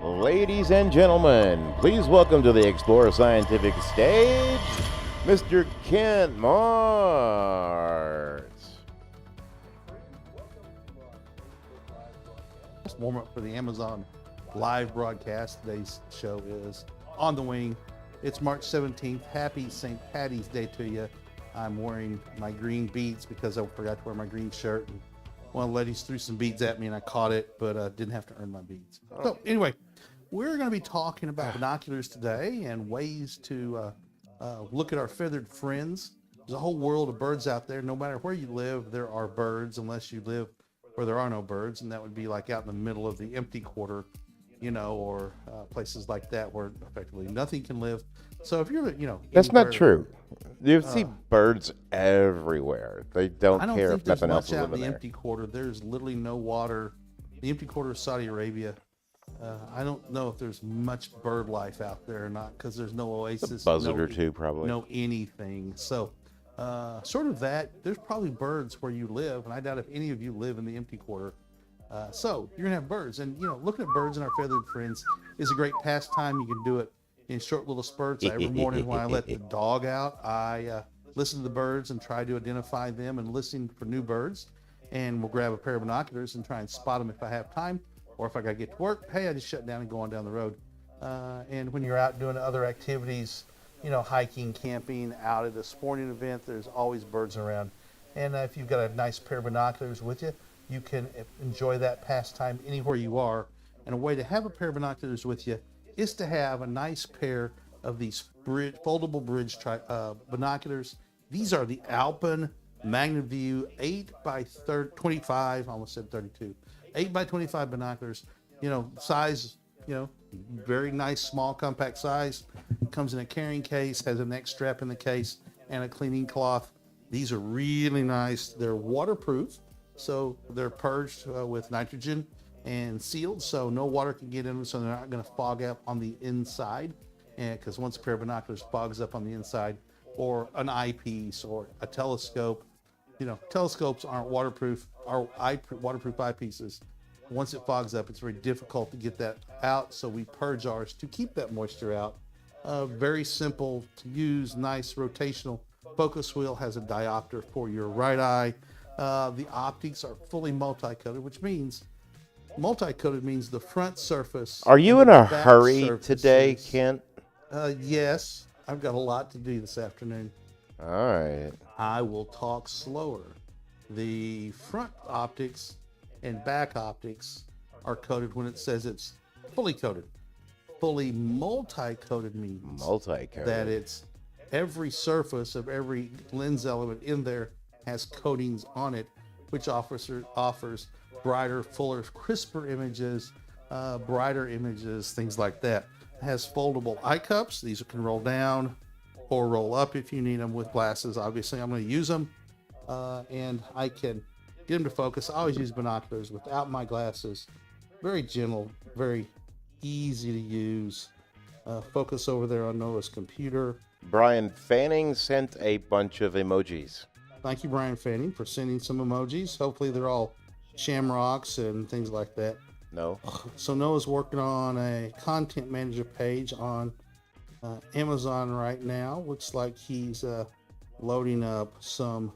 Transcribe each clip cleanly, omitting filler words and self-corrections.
Ladies and gentlemen, please welcome to the Explorer Scientific stage, Mr. Kent Mars. Let's warm up for the Amazon live broadcast. Today's show is On the Wing. It's March 17th. Happy St. Patty's Day to you. I'm wearing my green beads because I forgot to wear my green shirt. And one of the ladies threw some beads at me and I caught it, but didn't have to earn my beads. So anyway, we're going to be talking about binoculars today and ways to look at our feathered friends. There's a whole world of birds out there. No matter where you live, there are birds, unless you live where there are no birds, and that would be like out in the middle of the empty quarter, or places like that where effectively nothing can live. So if you're, That's not true. You see birds everywhere. They don't I don't care think if there's nothing else much is out in living the there. empty quarter. There's literally no water. The empty quarter of Saudi Arabia. I don't know if there's much bird life out there or not, because there's no oasis, Buzzard or two, probably. no anything. So sort of that. There's probably birds where you live, and I doubt if any of you live in the empty quarter. So you're gonna have birds, and looking at birds and our feathered friends is a great pastime. You can do it in short little spurts. Every morning when I let the dog out, I listen to the birds and try to identify them and listen for new birds. And we'll grab a pair of binoculars and try and spot them if I have time, or if I gotta get to work. Hey, I just shut down and go on down the road. And when you're out doing other activities, hiking, camping, out at a sporting event, there's always birds around. And if you've got a nice pair of binoculars with you, you can enjoy that pastime anywhere you are. And a way to have a pair of binoculars with you is to have a nice pair of these foldable bridge binoculars. These are the Alpen Magniview 8x25, almost said 32, 8x25 binoculars. Size, very nice, small, compact size. Comes in a carrying case, has a neck strap in the case, and a cleaning cloth. These are really nice. They're waterproof, so they're purged with nitrogen and sealed, so no water can get in them, so they're not going to fog up on the inside. And because once a pair of binoculars fogs up on the inside, or an eyepiece or a telescope, telescopes aren't waterproof. Our waterproof eyepieces, once it fogs up, it's very difficult to get that out, so we purge ours to keep that moisture out. Very simple to use, nice rotational focus wheel, has a diopter for your right eye. The optics are fully multi-coated, which means multi-coated means the front surface. Are you in a hurry today, surfaces- Kent? Yes, I've got a lot to do this afternoon. All right. I will talk slower. The front optics and back optics are coated when it says it's fully coated. Fully multi-coated means Multi-coated. that it's every surface of every lens element in there has coatings on it, which offers brighter, fuller, crisper images, brighter images, things like that. It has foldable eye cups. These can roll down or roll up if you need them with glasses. Obviously, I'm going to use them, and I can get them to focus. I always use binoculars without my glasses. Very gentle, very easy to use. Focus over there on Noah's computer. Brian Fanning sent a bunch of emojis. Thank you, Brian Fanning, for sending some emojis. Hopefully they're all shamrocks and things like that. No. So Noah's working on a content manager page on Amazon right now. Looks like he's loading up some,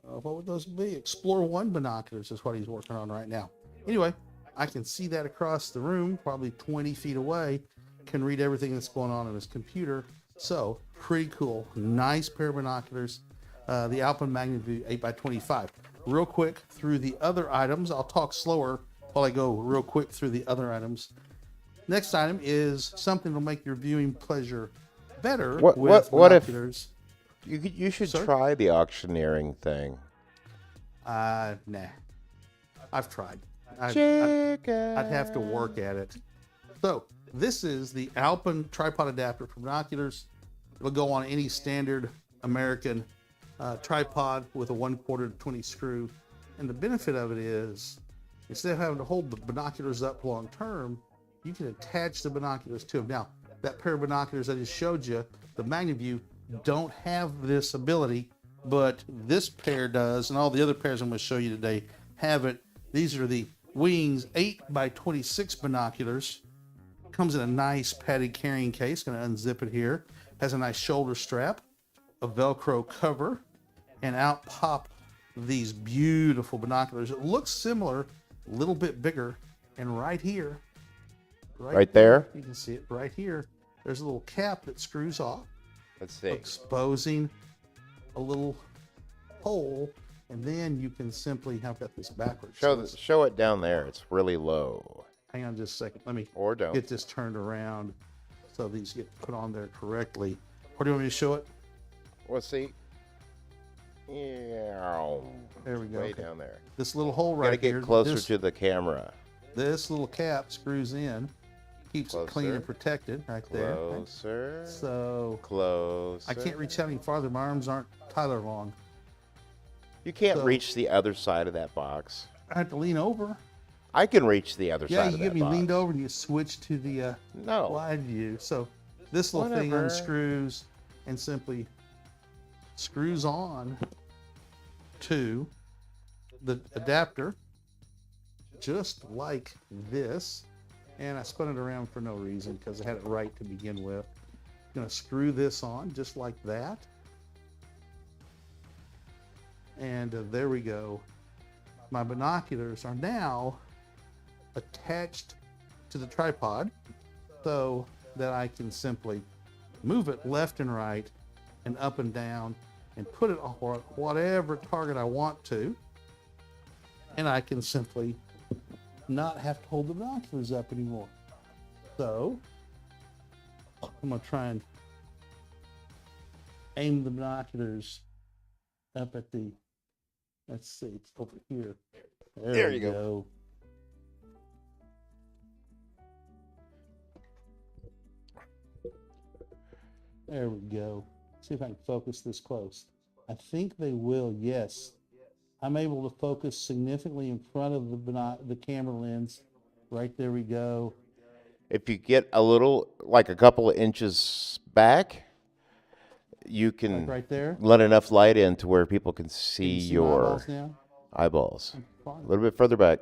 what would those be? Explore 1 binoculars is what he's working on right now. Anyway, I can see that across the room, probably 20 feet away, can read everything that's going on his computer. So pretty cool. Nice pair of binoculars. The Alpen Magniview 8x25. Real quick through the other items. I'll talk slower while I go real quick through the other items. Next item is something that'll make your viewing pleasure better with binoculars. You should Sir? try the auctioneering thing. Nah. I've tried. I'd have to work at it. So this is the Alpen tripod adapter for binoculars. It'll go on any standard American tripod with a 1/4 to 20 screw. And the benefit of it is, instead of having to hold the binoculars up long term, you can attach the binoculars to them. Now, that pair of binoculars I just showed you, the Magniview, don't have this ability, but this pair does, and all the other pairs I'm going to show you today have it. These are the Wings 8x26 binoculars. Comes in a nice padded carrying case. Going to unzip it here. Has a nice shoulder strap, a Velcro cover, and out pop these beautiful binoculars. It looks similar, a little bit bigger, and right here, right there, you can see it right here. There's a little cap that screws off. Let's see. Exposing a little hole, and then you can simply have got this backwards. Show it down there. It's really low. Hang on just a second. Let me Or don't. get this turned around so these get put on there correctly. Where do you want me to show it? Well, see. Yeah. There we go. Way Okay. down there. This little hole right Gotta here. get closer to the camera. This little cap screws in, keeps it clean and protected right there. Closer. So Closer. I can't reach out any farther. My arms aren't Tyler long. You can't reach the other side of that box. I have to lean over. I can reach the other Yeah, side you of get that me box. leaned over and you switch to the No. wide view. So this little thing Whatever. unscrews and simply screws on to the adapter, just like this. And I spun it around for no reason because I had it right to begin with. Gonna screw this on just like that. And there we go. My binoculars are now attached to the tripod so that I can simply move it left and right and up and down and put it on whatever target I want to. And I can simply not have to hold the binoculars up anymore. So I'm gonna try and aim the binoculars up at the, let's see, it's over here. There you go. There we go. See if I can focus this close. I think they will, yes. I'm able to focus significantly in front of the camera lens. Right there we go. If you get a little, like a couple of inches back, you can Like right there. let enough light in to where people can see Can you see my your eyeballs now? eyeballs. Fine. A little bit further back.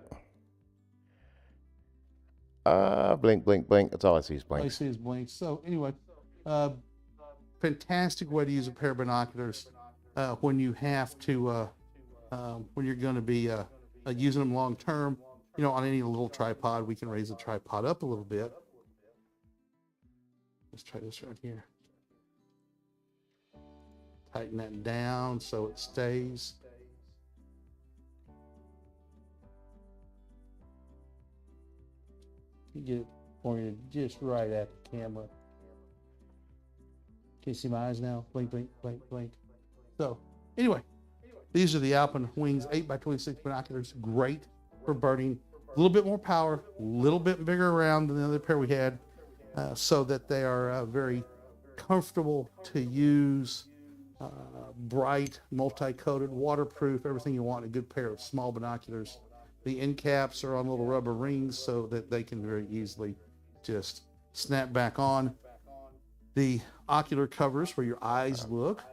Blink, blink, blink. That's all I see is All I blink. see is blinks. So anyway, fantastic way to use a pair of binoculars when you have to, when you're going to be using them long term. You know, on any little tripod, we can raise the tripod up a little bit. Let's try this right here. Tighten that down so it stays. You get it pointed just right at the camera. Can you see my eyes now? Blink, blink, blink, blink. So, anyway, these are the Alpen Wings 8x26 binoculars. Great for birding. A little bit more power, a little bit bigger around than the other pair we had, so that they are very comfortable to use. Bright, multi-coated, waterproof, everything you want in a good pair of small binoculars. The end caps are on little rubber rings so that they can very easily just snap back on. The ocular covers where your eyes look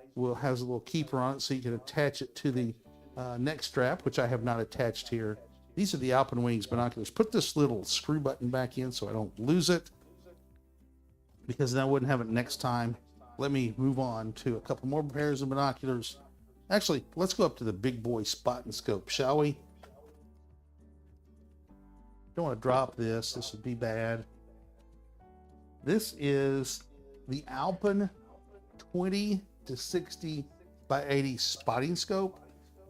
has a little keeper on it so you can attach it to the neck strap, which I have not attached here. These are the Alpen Wings binoculars. Put this little screw button back in so I don't lose it, because then I wouldn't have it next time. Let me move on to a couple more pairs of binoculars. Actually, let's go up to the big boy spot and scope, shall we? Don't want to drop this. This would be bad. This is the Alpen 20 to 60 by 80 spotting scope.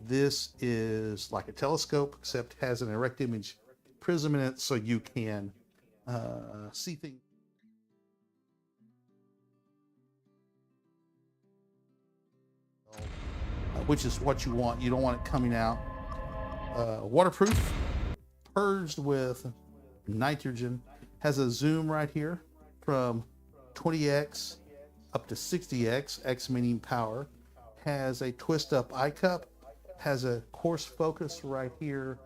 This is like a telescope, except has an erect image prism in it, so you can see things. Which is what you want. You don't want it coming out. Waterproof, purged with nitrogen, has a zoom right here from 20x up to 60x, x meaning power, has a twist up eye cup, has a coarse focus right here,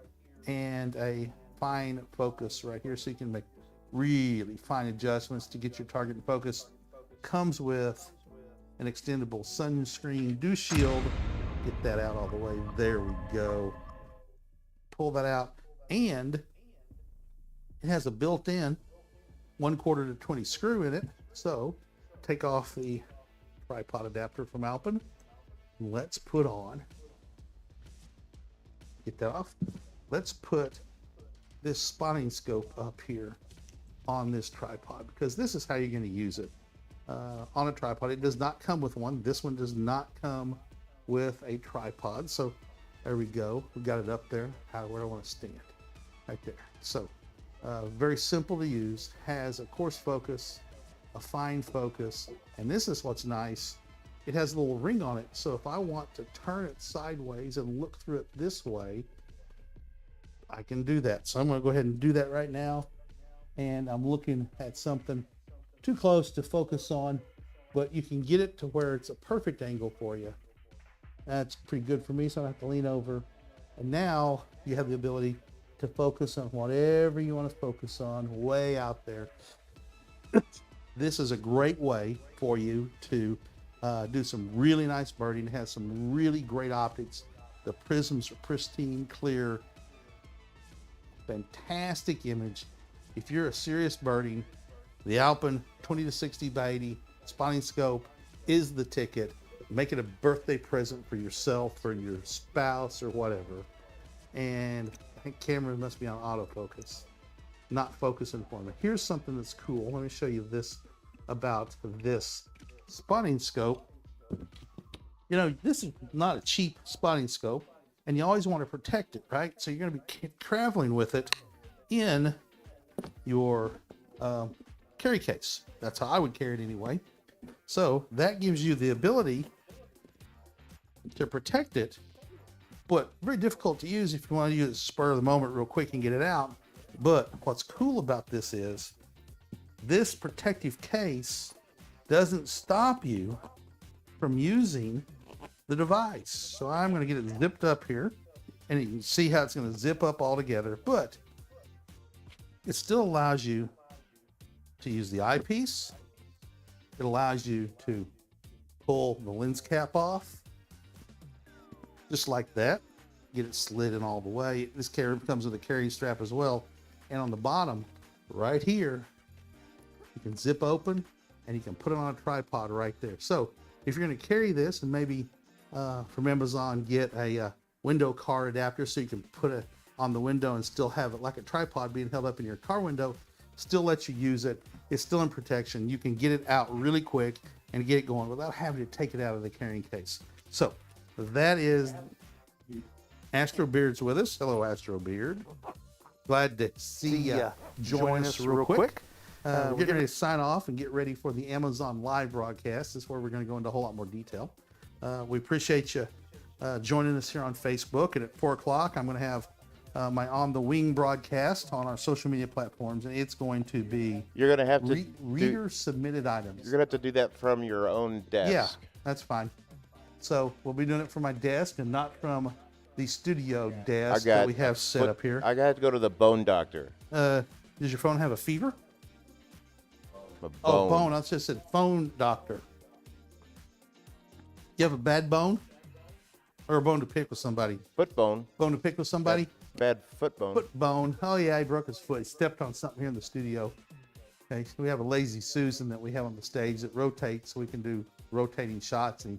and a fine focus right here, so you can make really fine adjustments to get your target in focus. Comes with an extendable sunscreen dew shield. Get that out all the way. There we go. Pull that out, and it has a built-in 1/4 to 20 screw in it. So take off the tripod adapter from Alpen. Let's put on, get that off. Let's put this spotting scope up here on this tripod, because this is how you're going to use it on a tripod. It does not come with one. This one does not come with a tripod. So there we go. We got it up there. Where do I want to stand? Right there. So very simple to use. Has a coarse focus, a fine focus, and this is what's nice. It has a little ring on it. So if I want to turn it sideways and look through it this way, I can do that. So I'm going to go ahead and do that right now. And I'm looking at something too close to focus on, but you can get it to where it's a perfect angle for you. That's pretty good for me, so I don't have to lean over. And now you have the ability to focus on whatever you want to focus on way out there. This is a great way for you to do some really nice birding. It has some really great optics. The prisms are pristine, clear, fantastic image. If you're a serious birding, the Alpen 20 to 60 by 80 spotting scope is the ticket. Make it a birthday present for yourself or your spouse or whatever. And I think camera must be on autofocus, not focusing for me. Here's something that's cool. Let me show you this about this spotting scope. You know, this is not a cheap spotting scope, and you always want to protect it, right? So you're going to be traveling with it in your carry case. That's how I would carry it anyway. So that gives you the ability to protect it, but very difficult to use if you want to use it spur of the moment real quick and get it out. But what's cool about this is this protective case doesn't stop you from using the device. So I'm going to get it zipped up here, and you can see how it's going to zip up all together, but it still allows you to use the eyepiece. It allows you to pull the lens cap off, just like that. Get it slid in all the way. This carry comes with a carrying strap as well. And on the bottom, right here, you can zip open and you can put it on a tripod right there. So if you're going to carry this and maybe from Amazon get a window car adapter so you can put it on the window and still have it like a tripod being held up in your car window, still lets you use it. It's still in protection. You can get it out really quick and get it going without having to take it out of the carrying case. So that is Astro Beard's with us. Hello, Astro Beard. Glad to see you join us real quick. We're getting ready to sign off and get ready for the Amazon live broadcast. This is where we're going to go into a whole lot more detail. We appreciate you joining us here on Facebook. And at 4 o'clock, I'm going to have my On the Wing broadcast on our social media platforms, and it's going to be You're going to have to reader submitted items. You're going to have to do that from your own desk. Yeah, that's fine. So we'll be doing it from my desk and not from the studio desk that we have set up here. I got to go to the bone doctor. Does your phone have a fever? A bone. Oh, bone. I just said phone doctor. You have a bad bone? Or a bone to pick with somebody? Foot bone. Bone to pick with somebody? Bad foot bone. Foot bone. Oh, yeah, he broke his foot. He stepped on something here in the studio. Okay, so we have a Lazy Susan that we have on the stage that rotates so we can do rotating shots. And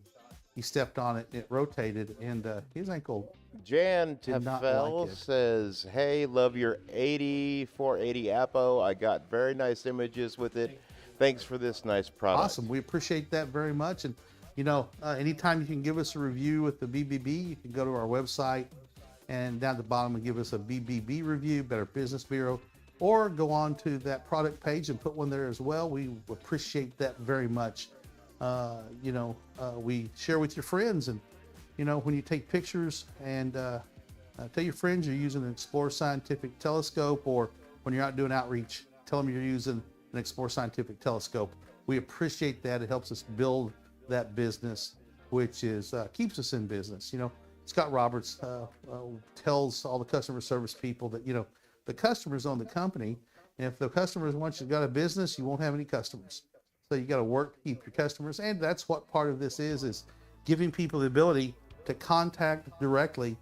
he stepped on it, it rotated, and his ankle Jan did not Tefel like it. says, hey, love your 8480 Apo. I got very nice images with it. Thanks for this nice product. Awesome. We appreciate that very much. And, you know, anytime you can give us a review with the BBB, you can go to our website and down at the bottom and give us a BBB review, Better Business Bureau, or go on to that product page and put one there as well. We appreciate that very much. We share with your friends, and, you know, when you take pictures and tell your friends you're using an Explore Scientific telescope, or when you're out doing outreach, tell them you're using an Explore Scientific telescope. We appreciate that. It helps us build that business, which is keeps us in business. You know, Scott Roberts tells all the customer service people that, you know, the customers own the company, and if the customers, once you've got a business, you won't have any customers. So you got to work to keep your customers, and that's what part of this is giving people the ability to contact directly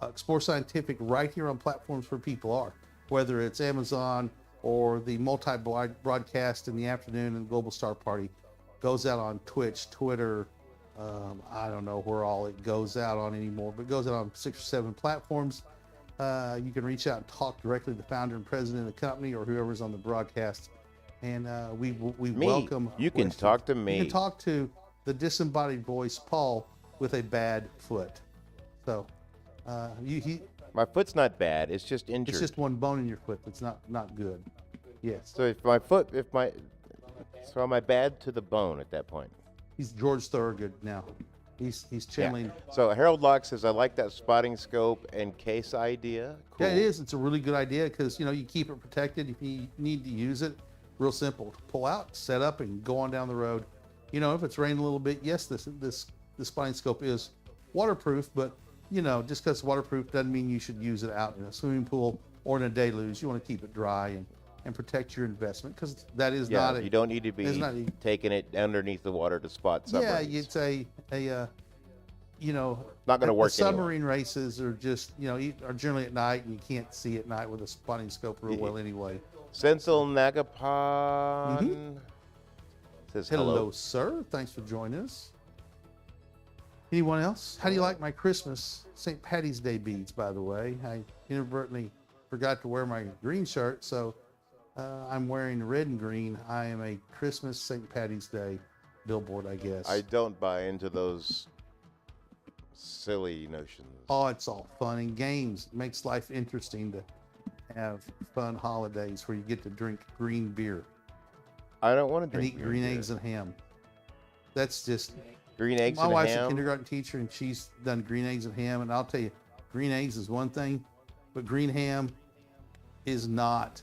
Explore Scientific right here on platforms where people are, whether it's Amazon or the multi-broadcast in the afternoon and Global Star Party goes out on Twitch, Twitter, I don't know where all it goes out on anymore, but it goes out on 6 or 7 platforms. You can reach out and talk directly to the founder and president of the company or whoever's on the broadcast. And we welcome. You can talk to me. You can talk to the disembodied voice, Paul, with a bad foot. So, my foot's not bad. It's just injured. It's just one bone in your foot that's not good. Yes. So so am I bad to the bone at that point? He's George Thorogood now. He's channeling. Yeah. So Harold Locke says, I like that spotting scope and case idea. Cool. Yeah, it is. It's a really good idea because, you keep it protected. If you need to use it, real simple. Pull out, set up, and go on down the road. If it's raining a little bit, yes, this spotting scope is waterproof, but, just because it's waterproof doesn't mean you should use it out in a swimming pool or in a deluge. You want to keep it dry and protect your investment because that is not you don't need to be taking it underneath the water to spot submarines. Yeah, it's not going to work. Submarine races are just are generally at night and you can't see at night with a spotting scope real well anyway. Sensil Nagapon says hello, sir. Thanks for joining us. Anyone else? How do you like my Christmas St. Patty's Day beads? By the way, I inadvertently forgot to wear my green shirt, so. I'm wearing red and green. I am a Christmas St. Patty's Day billboard, I guess. I don't buy into those silly notions. Oh, it's all fun and games. It makes life interesting to have fun holidays where you get to drink green beer. I don't want to drink and eat green eggs and ham. That's just green eggs and ham. My wife's a kindergarten teacher and she's done green eggs and ham, and I'll tell you, green eggs is one thing, but green ham is not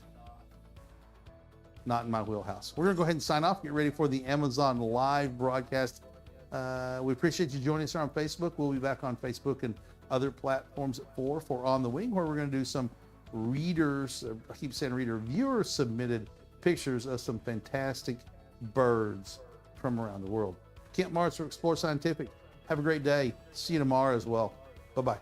in my wheelhouse. We're going to go ahead and sign off, get ready for the Amazon live broadcast. We appreciate you joining us here on Facebook. We'll be back on Facebook and other platforms at 4 for On the Wing, where we're going to do some viewer submitted pictures of some fantastic birds from around the world. Kent Mars for Explore Scientific. Have a great day. See you tomorrow as well. Bye-bye.